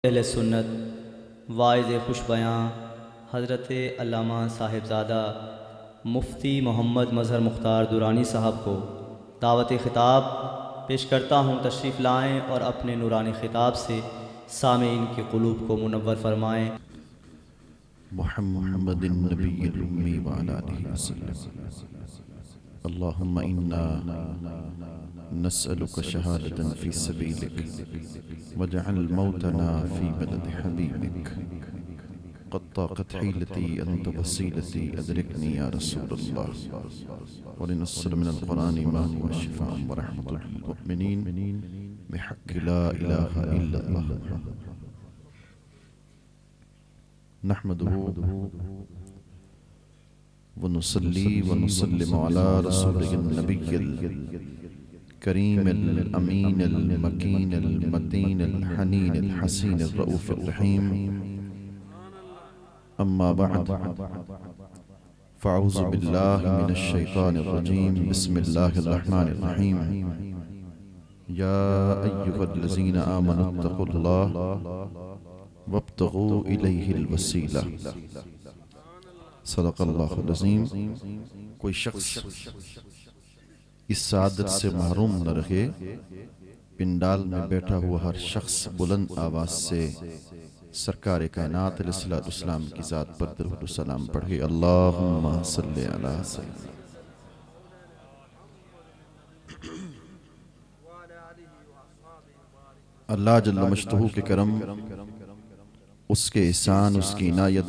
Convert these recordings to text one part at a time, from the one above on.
अहले सुन्नत वाइज़ खुश बयां हज़रत अल्लामा साहिबज़ादा मुफ्ती मोहम्मद मज़हर मुख्तार दुरानी साहब को दावत ख़िताब पेश करता हूँ। तशरीफ़ लाएँ और अपने नूरानी ख़िताब से सामीन के क़ुलूब को मुनव्वर फ़रमाएँ। मुहम्मदिन नबिय्यिल उम्मी व अला आलिहि वसल्लम। अल्लाहुम्मा इन्ना नस्अलुका शहादतन फ़ी सबीलिक वजअल मौतना फ़ी बलद हबीबिक क़द ताक़त हीलती अंत वसीलती अदरिकनी या रसूलल्लाह व लिनस्सल मिनल क़ुरानि मा हुवा शिफ़ाअन व रहमतुल लिल मुमिनीन बिहक़्क़ि ला इलाहा इल्लल्लाह नहमदुहु व नुसल्ली व नुसल्लिमु अला रसूलिहिन नबिय्यिल करीमिल अमीनिल मकीनिल मतीनिल हनीनिल हसीनिर रऊफ़िर रहीम। अम्मा बअद फ़अऊज़ु बिल्लाहि मिनश शैतानिर रजीम। बिस्मिल्लाहिर रहमानिर रहीम। या अय्युहल्लज़ीना आमनुत्तक़ुल्लाह वब्तगू इलैहिल वसीला। सदक़ल्लाहुल अज़ीम। कोई शख्स इस सादत से महरूम न रहे। पिंडाल में बैठा हुआ हर शख्स बुलंद आवाज से सरकार कायनात अलैहिस्सलाम की ज़ात पर दरूद सलाम पढ़े। अल्लाहुम्मा सल्लि अला सय्यिदना। अल्लाह जल्ल मजदहू के करम, उसके एहसान, उसकी इनायत,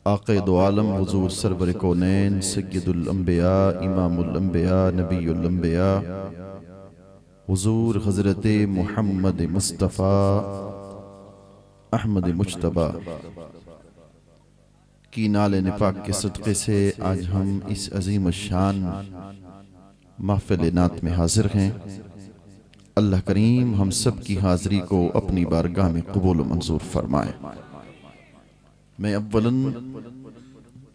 आक़े दो आलम हुज़ूर सरवर कौनैन सय्यदुल अंबिया इमामुल अंबिया नबीयुल अंबिया हुज़ूर हज़रत मुहम्मद मुस्तफ़ा अहमद मुज्तबा की नाले निपाक के सदक़े से आज हम इस अज़ीम शान महफ़िल नात में हाज़िर हैं। अल्लाह करीम हम सब की हाज़री को अपनी बारगाह में कबूल मंजूर फरमाए। मैं अव्वलन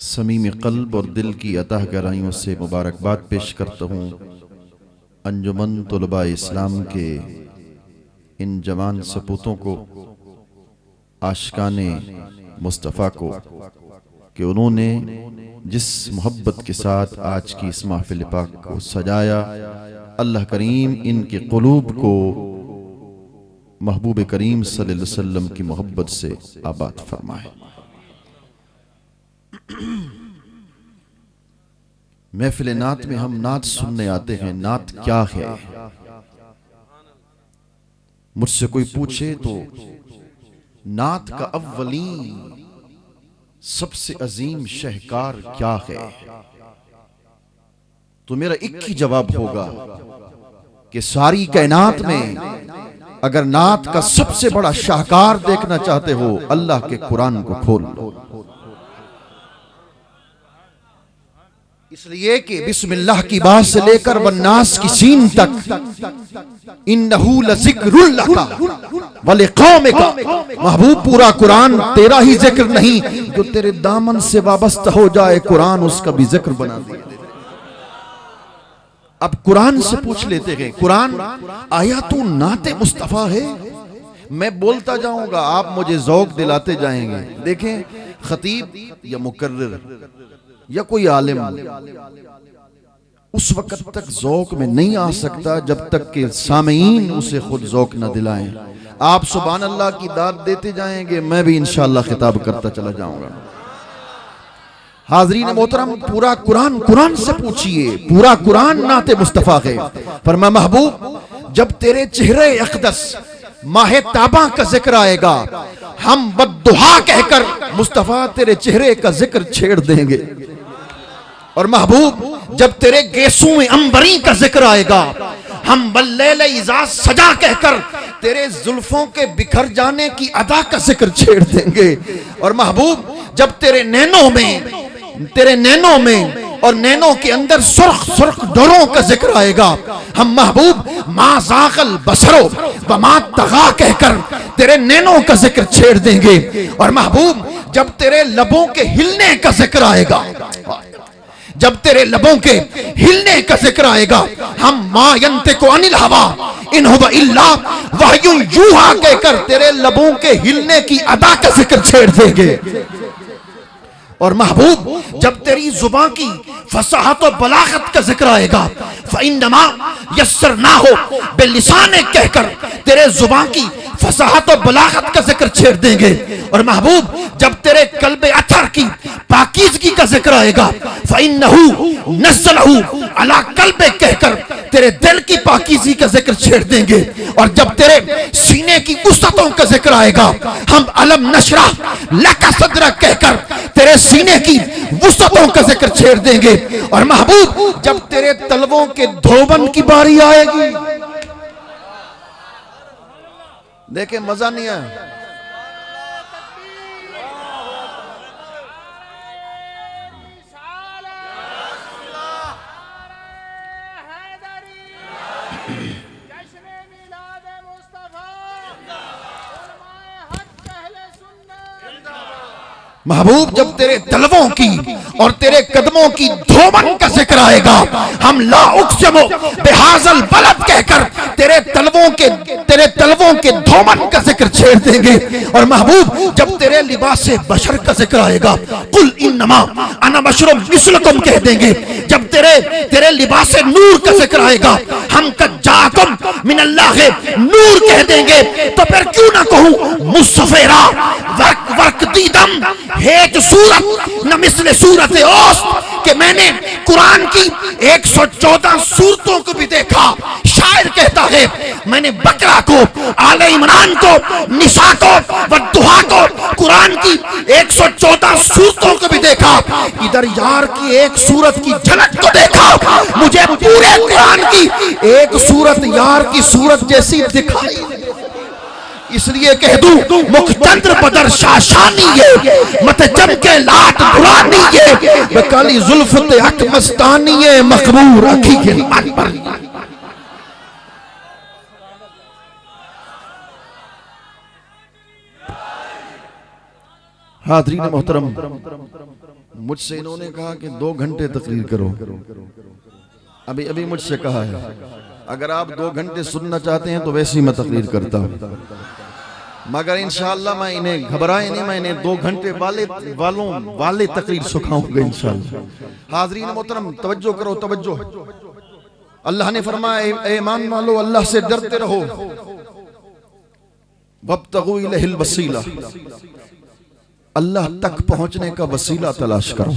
समीम क़ल्ब और दिल की अताह गहराइयों से मुबारकबाद पेश करता हूँ अंजुमन तुलबा इस्लाम के इन जवान सपूतों को, आशिकाने मुस्तफ़ा को, कि उन्होंने जिस मोहब्बत के साथ आज की इस महफ़िल पाक को सजाया। अल्लाह करीम इनके क़ुलूब को महबूब करीम सल्लल्लाहु अलैहि वसल्लम की मोहब्बत से आबाद फरमाए। महफिल नात में हम नात सुनने आते हैं। नात क्या है? मुझसे कोई पूछे तो नात का अव्वलीन सबसे अजीम शहकार क्या है, तो मेरा एक ही जवाब होगा कि सारी कायनात में अगर नात का सबसे बड़ा शाहकार देखना चाहते हो, अल्लाह के कुरान को खोल लो। इसलिए कि बिस्मिल्लाह की बात से लेकर वन्नास की सीन तक इन्नहु लज़िक्रुल लका व लिक़ौमिका, महबूब पूरा कुरान तेरा ही जिक्र नहीं, जो तेरे दामन से वाबस्ता हो जाए कुरान उसका भी जिक्र बना दिया। अब कुरान से पूछ लेते हैं, कुरान आया तू नाते मुस्तफ़ा है? मैं बोलता जाऊंगा, आप मुझे ज़ौक़ दिलाते जाएंगे। देखें, खतीब या मुकर्रिर या कोई आलिम उस वक्त तक ज़ौक़ में नहीं आ सकता जब तक कि सामीन उसे खुद ज़ौक़ न दिलाएं। आप सुभान अल्लाह की दाद देते जाएंगे, मैं भी इंशाअल्लाह खिताब करता चला जाऊंगा। हाज़रीन मोहतरम, पूरा कुरान, कुरान से पूछिए, पूरा कुरान नाते मुस्तफ़ा है। फरमा महबूब, जब तेरे चेहरे अक़दस माहे ताबा का जिक्र आएगा, हम बद्दुहा कहकर मुस्तफ़ा तेरे चेहरे का जिक्र छेड़ देंगे। और महबूब, जब तेरे गेसों में अंबरी का जिक्र आएगा, हम वल्लैल इज़ा सजा कहकर तेरे जुल्फों के बिखर जाने की अदा का जिक्र छेड़ देंगे। और महबूब, जब तेरे नैनों में और नैनों के अंदर सुर्ख सुर्ख डरों का जिक्र आएगा, हम महबूब मा ज़ाग़ल बसरो व मा तग़ा कहकर तेरे नैनों का जिक्र छेड़ देंगे। और महबूब, जब तेरे लबों के हिलने का जिक्र आएगा, जब तेरे लबों के हिलने का जिक्र आएगा, हम मा यंतिकु अनिल हवा इन हुवा इल्ला वह्युन यूहा कहकर तेरे लबों के हिलने की अदा का जिक्र छेड़ देंगे। और महबूब जब तेरी जुबान की फसाहत और बलागत का जिक्र आएगा, फ़इन्नमा यस्सरनाहु बिलिसाने कहकर तेरे जुबान की फसाहत और बलागत का जिक्र छेड़ देंगे। और महबूब जब तेरे कल्बे अथर की पाकीज़गी का जिक्र आएगा, फ़इन्नहु नज़्ज़लहु अला कल्बे कहकर तेरे दिल की पाकीज़गी का जिक्र छेड़ देंगे। और जब तेरे सीने की वुसअतों का जिक्र आएगा, हम अलम नशरह लका सदरक कहकर तेरे सीने की वुसअतों का जिक्र छेड़ देंगे। और महबूब जब तेरे तलवों के धोबन की बारी आएगी, देखे मजा नहीं आया। महबूब जब तेरे तलवों की और तेरे कदमों की धोबन का जिक्र आएगा, हम ला उक़्सिमु बिहाज़ल बलद कहकर तेरे तलवों के धोबन का जिक्र छेड़ देंगे। और महबूब जब तेरे लिबास बशर का जिक्र आएगा, कुल इन्नमा अना बशरुम मिस्लुकुम कह देंगे। जब तेरे लिबास नूर का जिक्र आएगा, हम कद जाअकुम मिनल्लाह नूर कह देंगे। तो फिर क्यों ना कहूं मुस्सफेरा वर्क दीदम है जो सूरत न मिस्ले सूरत औस्त, कि मैंने कुरान की 114 सूरतों को भी देखा। शायर कहता है मैंने बकरा को, आले इमरान को, निसा को, वद्दुहा को, कुरान की 114 सूरतों को भी देखा। इधर यार की एक सूरत की झलक को देखा, मुझे पूरे कुरान की एक सूरत यार की सूरत जैसी दिखाई। इसलिए कह दूं मुखचंद्र बदर शाशानी है, मत चमके लाट पुरानी है, बकाली जुल्फत हक मस्तानी है, मकबूर अखी के मन पर। हाज़रीन मोहतरम, मुझसे इन्होंने कहा कि 2 घंटे तकरीर करो। अभी मुझसे कहा है अगर आप 2 घंटे सुनना चाहते हैं तो वैसे ही मैं तकरीर करता हूं, मगर इंशाअल्लाह मैं इन्हें घबराए नहीं, मैं इन्हें 2 घंटे वाले तकरीर सुखाऊंगा इंशाअल्लाह। हाज़रीन मोहतरम तवज्जो करो, तवज्जो। अल्लाह ने फरमाया ए ईमान वालो अल्लाह से डरते रहो, वब्तगू इलैहिल वसीला, अल्लाह तक पहुंचने का वसीला तलाश करो।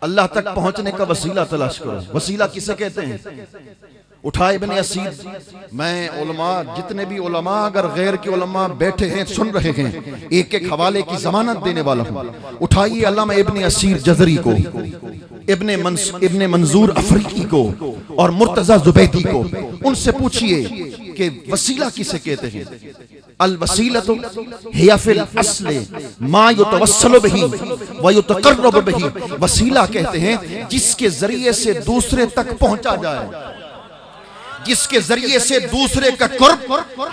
अल्लाह तक पहुंचने का वसीला तलाश करो। वसीला किसे कहते हैं? उठाए इब्ने असीर, मैं उलमा जितने भी उलमा अगर गैर के उलमा बैठे हैं सुन रहे हैं, एक एक हवाले की जमानत देने वाला हूं। उठाइए अल्लामा इब्ने असीर जज़री को, इब्ने मंजूर अफरीकी को और मुर्तजा जुबैदी को, उनसे पूछिए कि वसीला किसे कहते हैं। अल वसीलतु हिया फिल अस्ल मा युतवस्सलु बिही व युतक़र्रबु बिही। वसीला कहते हैं जिसके जरिए से दूसरे तक पहुंचा जाए, जिसके जरिए से दूसरे का कुर्ब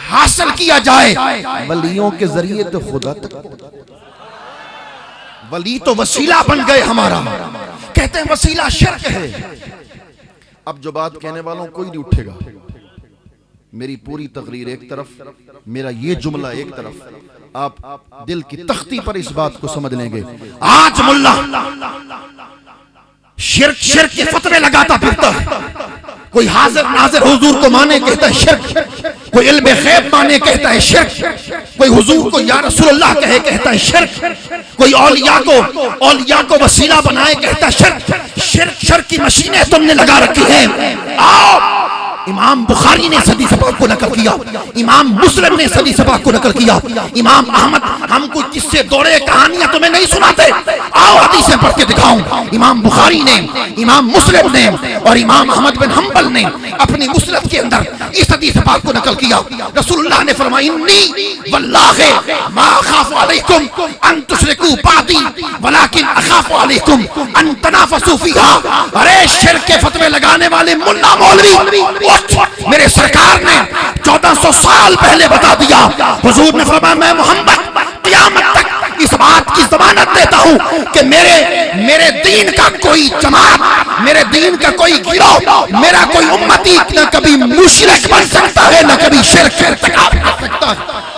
हासिल किया जाए। वलियों के जरिए तो खुदा तक, वली तो वसीला बन गए हमारा। कहते हैं वसीला शिर्क है। अब जो बात कहने वालों कोई नहीं उठेगा, मेरी पूरी तकरीर एक तरफ, मेरा ये जुमला एक तरफ, आप दिल की तख्ती पर इस बात को समझ लेंगे। आज मुल्ला शिर्क के फतवे लगाता फिरता है, कोई हाजिर नाजिर हुजूर को माने कहता है शिर्क, कोई इल्म गैब माने कहता है शिर्क, कोई हुजूर को या रसूलुल्लाह कहे कहता है शिर्क, कोई औलिया को वसीला बनाए कहता है शिर्क। शिर्क की मशीनें तुमने लगा रखी हैं। आओ, इमाम बुखारी ने सदी सबाक को नकल किया, इमाम मुस्लिम ने सदी सबाक को नकल किया, इमाम अहमद, हम कोई किस्से दौड़े कहानियां तुम्हें नहीं सुनाते। आओ हदीसें पढ़ के दिखाऊं। इमाम बुखारी ने, इमाम मुस्लिम ने और इमाम अहमद बिन हम्बल ने अपनी मुसनद के अंदर इस हदीस पाक को नकल किया। रसूलुल्लाह ने फरमाया इन्नी वल्लाहि मा अखाफु अलैकुम अन तुशरिकू बादी वलाकिन अखाफु अलैकुम अन तनाफसू फीहा। अरे शिर्क के फतवे लगाने वाले मुल्ला मौलवी, मेरे सरकार ने 1400 साल पहले बता दिया। हुजूर ने फरमाया मैं मोहम्मद क़यामत तक इस बात की ज़मानत देता हूं कि मेरे दीन का कोई जमात, मेरे दीन का कोई गिरोह, मेरा कोई उम्मती न कभी मुशरिक बन सकता है, न कभी शिर्क कर सकता है।